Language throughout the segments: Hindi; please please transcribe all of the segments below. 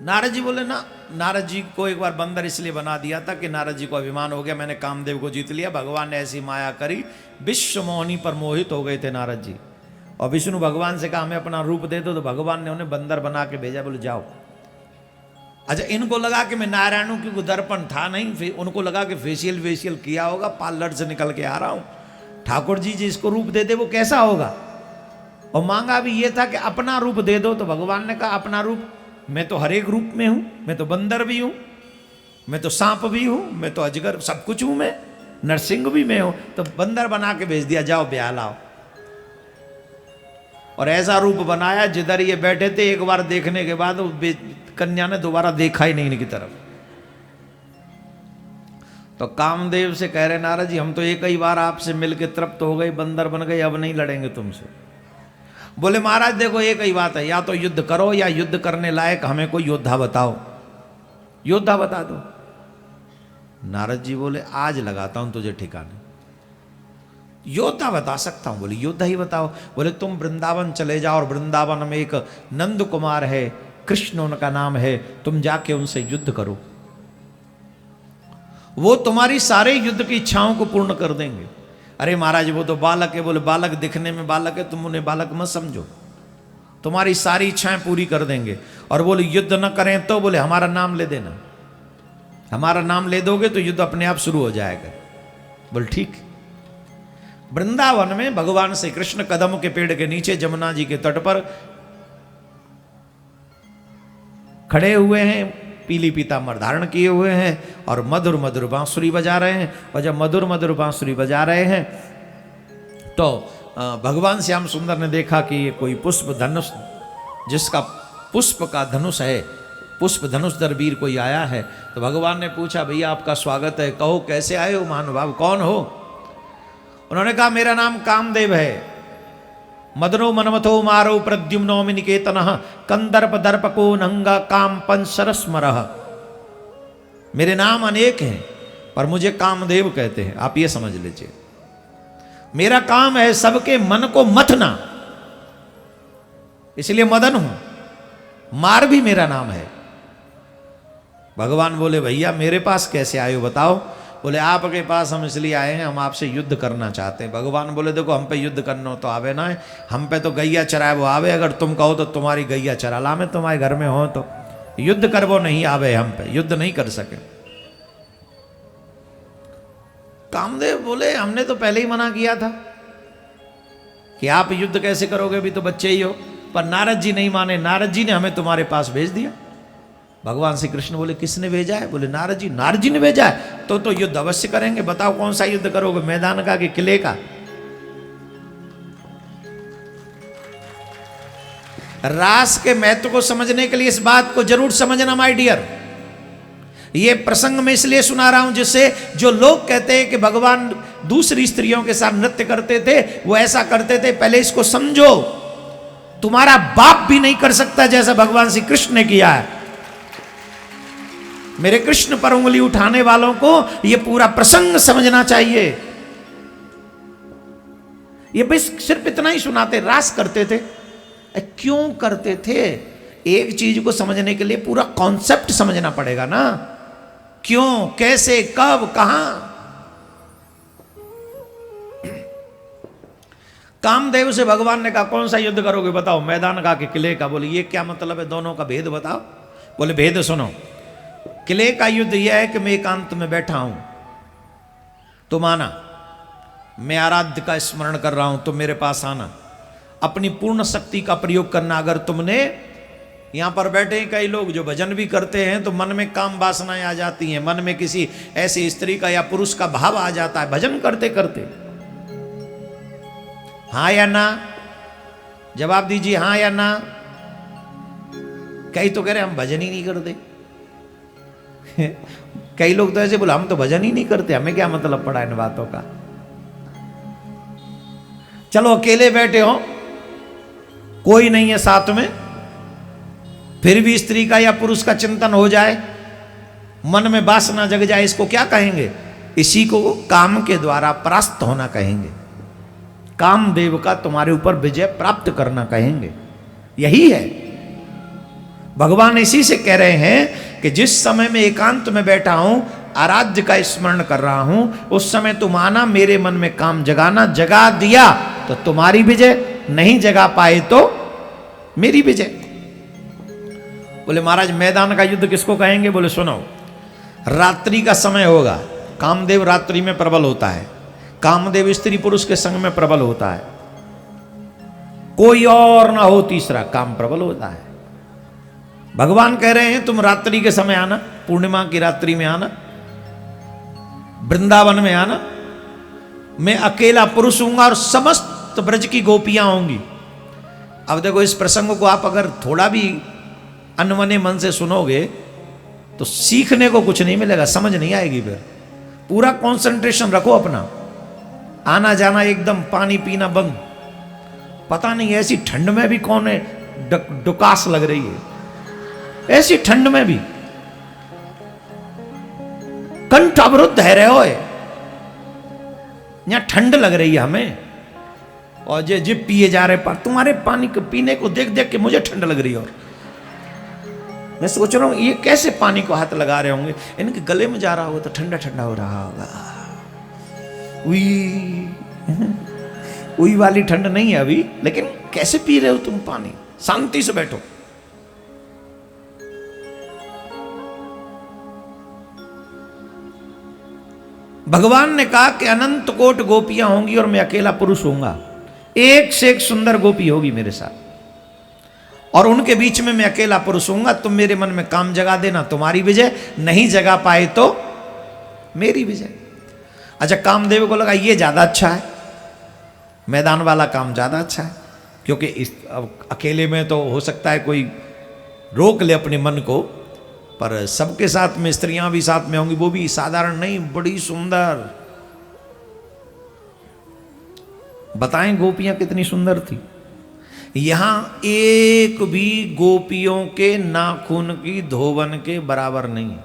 नारद जी बोले ना, नारद जी को एक बार बंदर इसलिए बना दिया था कि नारद जी को अभिमान हो गया, मैंने कामदेव को जीत लिया। भगवान ने ऐसी माया करी, विश्व मोहिनी पर मोहित हो गए थे नारद जी। और विष्णु भगवान से कहा हमें अपना रूप दे दो, तो भगवान ने उन्हें बंदर बना के भेजा, बोले जाओ। अच्छा, इनको लगा कि मैं नारायण हूं, क्योंकि दर्पण था नहीं, फिर उनको लगा कि फेशियल वेशियल किया होगा, पार्लर से निकल के आ रहा हूं, ठाकुर जी जिसको रूप दे दे वो कैसा होगा। और मांगा भी ये था कि अपना रूप दे दो, तो भगवान ने कहा अपना रूप, मैं तो हर एक रूप में हूं, मैं तो बंदर भी हूं, मैं तो सांप भी हूं, मैं तो अजगर, सब कुछ हूं, मैं नरसिंह भी मैं हूं। तो बंदर बना के भेज दिया, जाओ ब्याह लाओ। और ऐसा रूप बनाया जिधर ये बैठे थे, एक बार देखने के बाद कन्या ने दोबारा देखा ही नहीं इनकी तरफ। तो कामदेव से कह रहे नारद जी हम तो एक ही बार आपसे मिलके तृप्त हो गए, बंदर बन गए, अब नहीं लड़ेंगे तुमसे। बोले महाराज देखो एक ही बात है, या तो युद्ध करो या युद्ध करने लायक हमें कोई योद्धा बताओ, योद्धा बता दो। नारद जी बोले आज लगाता हूं तुझे ठिकाने, योद्धा बता सकता हूं। बोले योद्धा ही बताओ। बोले तुम वृंदावन चले जाओ, और वृंदावन में एक नंद कुमार है, कृष्ण उनका नाम है, तुम जाके उनसे युद्ध करो, वो तुम्हारी सारे युद्ध की इच्छाओं को पूर्ण कर देंगे। अरे महाराज वो तो बालक है। बोले बालक दिखने में बालक है, तुम उन्हें बालक मत समझो, तुम्हारी सारी इच्छाएं पूरी कर देंगे। और बोले युद्ध न करें तो, बोले हमारा नाम ले देना, हमारा नाम ले दोगे तो युद्ध अपने आप शुरू हो जाएगा। बोले ठीक। वृंदावन में भगवान श्री कृष्ण कदम के पेड़ के नीचे जमुना जी के तट पर खड़े हुए हैं, पीली पीतांबर धारण किए हुए हैं, और मधुर मधुर बांसुरी बजा रहे हैं। और जब मधुर मधुर बांसुरी बजा रहे हैं तो भगवान श्याम सुंदर ने देखा कि ये कोई पुष्प धनुष, जिसका पुष्प का धनुष है, पुष्प धनुषधर वीर कोई आया है। तो भगवान ने पूछा भैया आपका स्वागत है, कहो कैसे आए हो महानुभाव, कौन हो। उन्होंने कहा मेरा नाम कामदेव है, मदनो मनमथो मारो प्रद्युम्नो निकेतनः कंदर्प दर्पको नंगा काम पंचरस्मरः। मेरे नाम अनेक हैं पर मुझे कामदेव कहते हैं, आप ये समझ लीजिए। मेरा काम है सबके मन को मथना, इसलिए मदन हूं, मार भी मेरा नाम है। भगवान बोले भैया मेरे पास कैसे आए हो बताओ। बोले आपके पास हम इसलिए आए हैं, हम आपसे युद्ध करना चाहते हैं। भगवान बोले देखो हम पे युद्ध करना हो तो आवे ना है, हम पे तो गैया चराए वो आवे, अगर तुम कहो तो तुम्हारी गैया चरा ला मैं तुम्हारे घर में हो, तो युद्ध कर वो नहीं आवे, हम पे युद्ध नहीं कर सके। कामदेव बोले हमने तो पहले ही मना किया था कि आप युद्ध कैसे करोगे, अभी तो बच्चे ही हो। पर नारद जी नहीं माने, नारद जी ने हमें तुम्हारे पास भेज दिया। भगवान श्री कृष्ण बोले किसने भेजा है। बोले नारद जी। नारद जी ने भेजा है तो युद्ध अवश्य करेंगे, बताओ कौन सा युद्ध करोगे, मैदान का कि किले का। रास के महत्व को समझने के लिए इस बात को जरूर समझना माय डियर। ये प्रसंग मैं इसलिए सुना रहा हूं जिससे जो लोग कहते हैं कि भगवान दूसरी स्त्रियों के साथ नृत्य करते थे, वो ऐसा करते थे, पहले इसको समझो। तुम्हारा बाप भी नहीं कर सकता जैसा भगवान श्री कृष्ण ने किया है। मेरे कृष्ण पर उंगली उठाने वालों को यह पूरा प्रसंग समझना चाहिए। ये बस सिर्फ इतना ही सुनाते, रास करते थे। क्यों करते थे? एक चीज को समझने के लिए पूरा कॉन्सेप्ट समझना पड़ेगा ना, क्यों, कैसे, कब, कहां। कामदेव से भगवान ने कहा कौन सा युद्ध करोगे बताओ, मैदान का कि किले का। बोले ये क्या मतलब है, दोनों का भेद बताओ। बोले भेद सुनो, किले का युद्ध यह है कि मैं एकांत में बैठा हूं, तुम आना, मैं आराध्य का स्मरण कर रहा हूं, तुम मेरे पास आना, अपनी पूर्ण शक्ति का प्रयोग करना। अगर तुमने यहां पर बैठे कई लोग जो भजन भी करते हैं तो मन में काम वासनाएं आ जाती हैं, मन में किसी ऐसी स्त्री का या पुरुष का भाव आ जाता है भजन करते करते। हां या ना, जवाब दीजिए हां या ना। कई तो कह रहे हम भजन ही नहीं करते। कई लोग तो ऐसे बोले हम तो भजन ही नहीं करते, हमें क्या मतलब पड़ा इन बातों का। चलो अकेले बैठे हो, कोई नहीं है साथ में, फिर भी स्त्री का या पुरुष का चिंतन हो जाए, मन में वासना जग जाए, इसको क्या कहेंगे? इसी को काम के द्वारा परास्त होना कहेंगे, कामदेव का तुम्हारे ऊपर विजय प्राप्त करना कहेंगे। यही है भगवान इसी से कह रहे हैं कि जिस समय में एकांत में बैठा हूं, आराध्य का स्मरण कर रहा हूं, उस समय तुम आना, मेरे मन में काम जगाना। जगा दिया तो तुम्हारी विजय, नहीं जगा पाए तो मेरी विजय। बोले महाराज मैदान का युद्ध किसको कहेंगे? बोले सुनो, रात्रि का समय होगा, कामदेव रात्रि में प्रबल होता है, कामदेव स्त्री पुरुष के संग में प्रबल होता है, कोई और ना हो तीसरा, काम प्रबल होता है। भगवान कह रहे हैं तुम रात्रि के समय आना, पूर्णिमा की रात्रि में आना, वृंदावन में आना, मैं अकेला पुरुष हूंगा और समस्त ब्रज की गोपियां होंगी। अब देखो इस प्रसंग को आप अगर थोड़ा भी अनमने मन से सुनोगे तो सीखने को कुछ नहीं मिलेगा, समझ नहीं आएगी। फिर पूरा कंसंट्रेशन रखो अपना, आना जाना एकदम, पानी पीना बंद। पता नहीं ऐसी ठंड में भी कौन है डुकास लग रही है, ऐसी ठंड में भी कंठ अवरुद्ध है रहे हो, यहां ठंड लग रही है हमें, और जे पिए जा रहे, पर तुम्हारे पानी को पीने को देख देख के मुझे ठंड लग रही है। और मैं सोच रहा हूं ये कैसे पानी को हाथ लगा रहे होंगे, इनके गले में जा रहा होगा तो ठंडा ठंडा हो रहा होगा। उई वाली ठंड नहीं है अभी, लेकिन कैसे पी रहे हो तुम पानी? शांति से बैठो। भगवान ने कहा कि अनंत कोट गोपियां होंगी और मैं अकेला पुरुष होऊंगा, एक से एक सुंदर गोपी होगी मेरे साथ, और उनके बीच में मैं अकेला पुरुष होऊंगा। तुम मेरे मन में काम जगा देना, तुम्हारी विजय, नहीं जगा पाए तो मेरी विजय। अच्छा, कामदेव को लगा ये ज्यादा अच्छा है, मैदान वाला काम ज्यादा अच्छा है, क्योंकि इस अकेले में तो हो सकता है कोई रोक ले अपने मन को, पर सबके साथ में स्त्रियां भी साथ में होंगी, वो भी साधारण नहीं, बड़ी सुंदर। बताएं गोपियां कितनी सुंदर थी। यहां एक भी गोपियों के नाखून की धोवन के बराबर नहीं,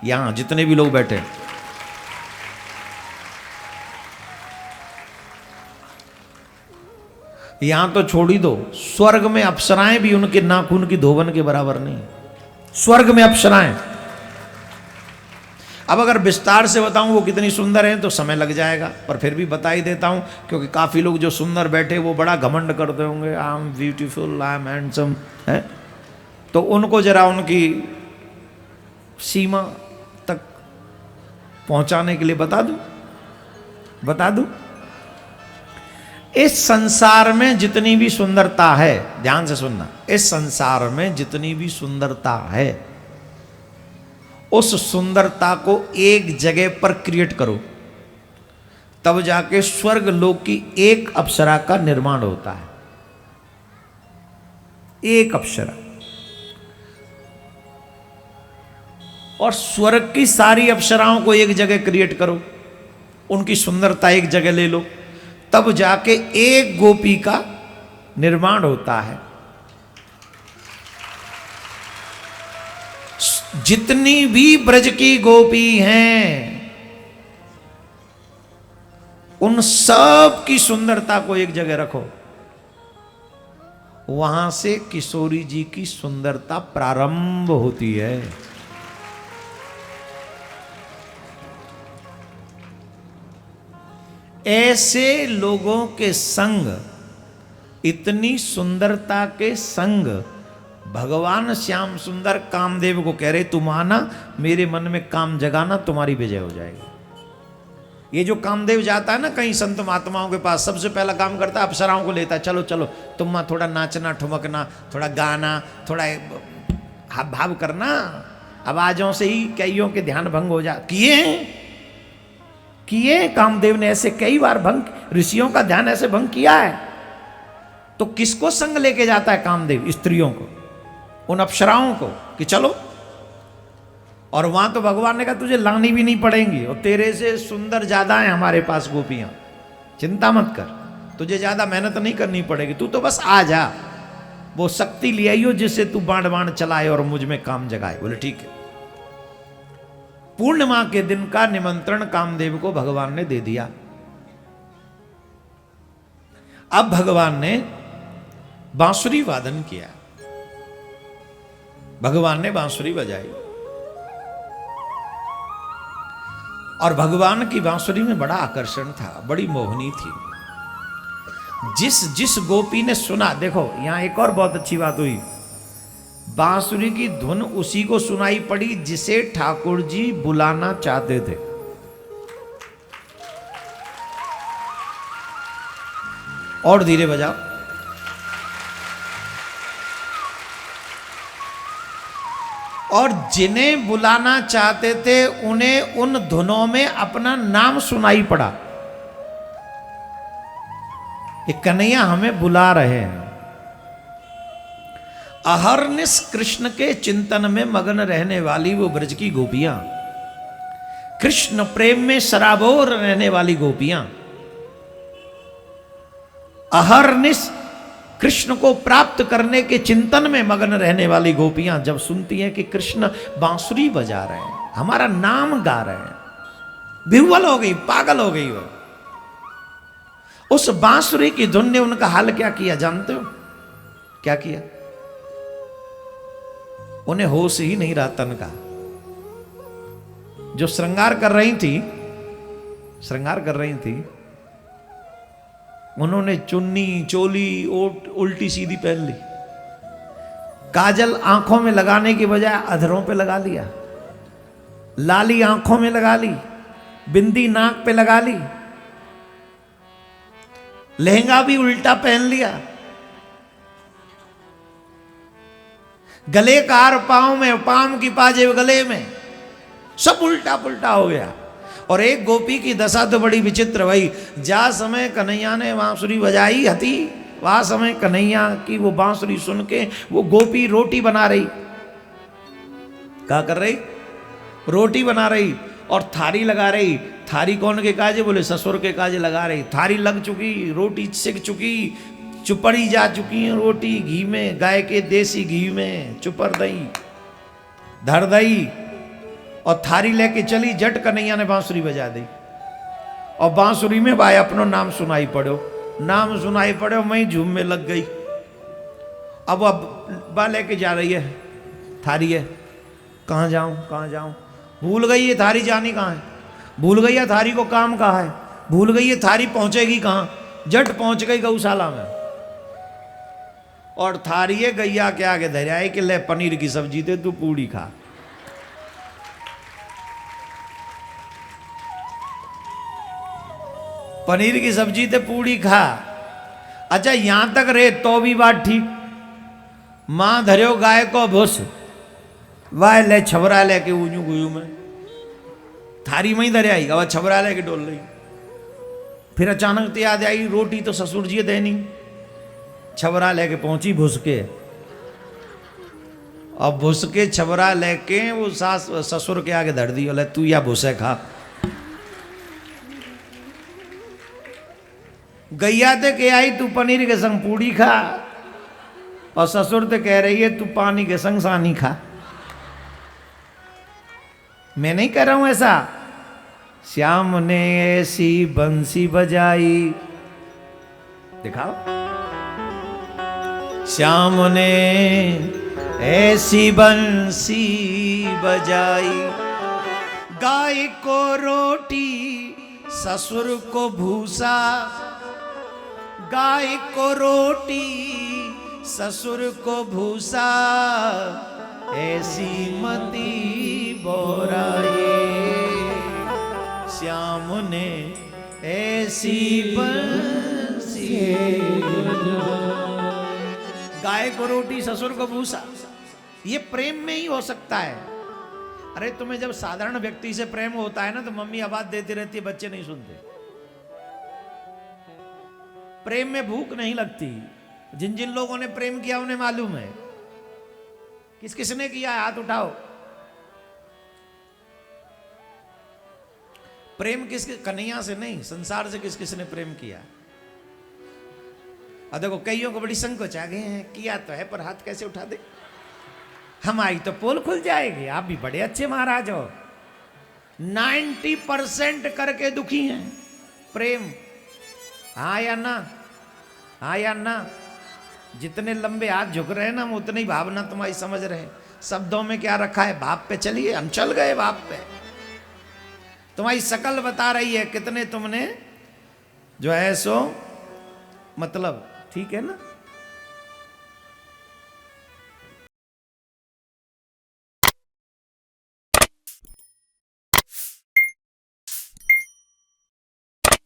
यहां जितने भी लोग बैठे। यहां तो छोड़ ही दो, स्वर्ग में अप्सराएं भी उनके नाखून की धोवन के बराबर नहीं, स्वर्ग में अप्सराएं। अब अगर विस्तार से बताऊं वो कितनी सुंदर हैं तो समय लग जाएगा, पर फिर भी बता ही देता हूं, क्योंकि काफी लोग जो सुंदर बैठे वो बड़ा घमंड करते होंगे, I am beautiful, I am handsome, है, तो उनको जरा उनकी सीमा तक पहुंचाने के लिए बता दूं। इस संसार में जितनी भी सुंदरता है, ध्यान से सुनना, इस संसार में जितनी भी सुंदरता है, उस सुंदरता को एक जगह पर क्रिएट करो, तब जाके स्वर्ग लोक की एक अप्सरा का निर्माण होता है। एक अप्सरा, और स्वर्ग की सारी अप्सराओं को एक जगह क्रिएट करो, उनकी सुंदरता एक जगह ले लो, तब जाके एक गोपी का निर्माण होता है। जितनी भी ब्रज की गोपी हैं, उन सब की सुंदरता को एक जगह रखो, वहां से किशोरी जी की सुंदरता प्रारंभ होती है। ऐसे लोगों के संग, इतनी सुंदरता के संग, भगवान श्याम सुंदर कामदेव को कह रहे तुम आना, मेरे मन में काम जगाना, तुम्हारी विजय हो जाएगी। ये जो कामदेव जाता है ना कहीं संत महात्माओं के पास, सबसे पहला काम करता है अप्सराओं को लेता है, चलो चलो तुम थोड़ा नाचना, ठुमकना, थोड़ा गाना, थोड़ा हाव भाव करना। आवाजों से ही कईयों के ध्यान भंग हो जा किए कामदेव ने ऐसे कई बार भंग, ऋषियों का ध्यान ऐसे भंग किया है। तो किसको संग लेके जाता है कामदेव? स्त्रियों को, उन अप्सराओं को, कि चलो। और वहां तो भगवान ने कहा तुझे लानी भी नहीं पड़ेंगी, और तेरे से सुंदर ज्यादा है हमारे पास गोपियां, चिंता मत कर, तुझे ज्यादा मेहनत नहीं करनी पड़ेगी, तू तो बस आ जा, वो शक्ति ले आइयो जिससे तू बाण बाण चलाए और मुझ में काम जगाए। बोले ठीक है। पूर्णिमा के दिन का निमंत्रण कामदेव को भगवान ने दे दिया। अब भगवान ने बांसुरी वादन किया, भगवान ने बांसुरी बजाई और भगवान की बांसुरी में बड़ा आकर्षण था, बड़ी मोहनी थी। जिस जिस गोपी ने सुना, देखो यहां एक और बहुत अच्छी बात हुई, बांसुरी की धुन उसी को सुनाई पड़ी जिसे ठाकुर जी बुलाना चाहते थे। और धीरे बजाओ। और जिन्हें बुलाना चाहते थे उन्हें उन धुनों में अपना नाम सुनाई पड़ा। ये कन्हैया हमें बुला रहे हैं। अहरनिश कृष्ण के चिंतन में मगन रहने वाली वो ब्रज की गोपियां, कृष्ण प्रेम में सराबोर रहने वाली गोपियां, अहरनिश कृष्ण को प्राप्त करने के चिंतन में मगन रहने वाली गोपियां जब सुनती हैं कि कृष्ण बांसुरी बजा रहे हैं, हमारा नाम गा रहे हैं, विह्वल हो गई, पागल हो गई। वो उस बांसुरी की धुन ने उनका हाल क्या किया जानते हो? क्या किया? उन्हें होश ही नहीं रहा तन का। जो श्रृंगार कर रही थी, उन्होंने चुन्नी चोली उल्टी सीधी पहन ली, काजल आंखों में लगाने की बजाय अधरों पे लगा लिया, लाली आंखों में लगा ली, बिंदी नाक पे लगा ली, लहंगा भी उल्टा पहन लिया, गले का हार पांव में, पाम की पाजेब गले में, सब उल्टा पुल्टा हो गया। और एक गोपी की दशा तो बड़ी विचित्र भाई। जा समय कन्हैया ने बांसुरी बजाई हती, वह समय कन्हैया की वो बांसुरी सुन के वो गोपी रोटी बना रही। क्या कर रही? रोटी बना रही और थारी लगा रही। थारी कौन के काजे? बोले ससुर के काजे लगा रही। थारी लग चुकी, रोटी सिक चुकी, चुपड़ी जा चुकी है रोटी घी में, गाय के देसी घी में चुपर दई धर दई, और थारी लेके चली। जट कन्हैया ने बांसुरी बजा दी और बांसुरी में भाई अपनो नाम सुनाई पड़ो, नाम सुनाई पड़ो, मैं झूम में लग गई। अब बा लेके जा रही है, थारी है, कहाँ जाऊं, भूल गई ये थारी जानी कहाँ है, भूल गई है थारी को काम कहाँ है, भूल गई है थारी पहुंचेगी कहाँ। जट पहुंच गई गौशाला में और थारी है गैया के आगे धर आई कि ले पनीर की सब्जी दे, तू पूड़ी खा। पनीर की सब्जी ते पूड़ी खा। अच्छा यहां तक रे तो भी बात ठीक। मां धरियो गाय को भूस, वाह ले छबरा लेके ऊँजू गुयू में थारी में ही धरे आई, अब छबरा लेके डोल रही। फिर अचानक तो याद आई रोटी तो ससुर जी देनी, छबरा लेके पहुंची भुसके। अब भुसके छबरा लेके वो सास ससुर के आगे धर दी, बोले तू या भूसे खा। गैया ते के आई तू पनीर के संग पूड़ी खा, और ससुर ते कह रही है तू पानी के संग सानी खा। मैं नहीं कह रहा हूं ऐसा। श्याम ने ऐसी बंसी बजाई, दिखाओ। श्याम ने ऐसी बंसी बजाई, गाय को रोटी ससुर को भूसा, गाय को रोटी ससुर को भूसा, ऐसी मती बोराए। श्याम ने ऐसी बंसी, गाय को रोटी ससुर को भूसा, ये प्रेम में ही हो सकता है। अरे तुम्हें जब साधारण व्यक्ति से प्रेम होता है ना तो मम्मी आवाज देती रहती है, बच्चे नहीं सुनते। प्रेम में भूख नहीं लगती। जिन जिन लोगों ने प्रेम किया उन्हें मालूम है। किस किसने किया है? हाथ उठाओ। प्रेम किस कन्हैया से नहीं, संसार से किस किसने प्रेम किया? और देखो कईयों को बड़ी संकोच आ गए हैं, किया तो है पर हाथ कैसे उठा दे, हमारी तो पोल खुल जाएगी। आप भी बड़े अच्छे महाराज हो। 90% करके दुखी हैं। प्रेम हाँ या ना, हाँ या ना। जितने लंबे हाथ झुक रहे हैं ना, हम उतनी भावना तुम्हारी समझ रहे हैं। शब्दों में क्या रखा है, भाव पे चलिए, हम चल गए भाव पे। तुम्हारी शकल बता रही है कितने तुमने जो है सो, मतलब ठीक है ना।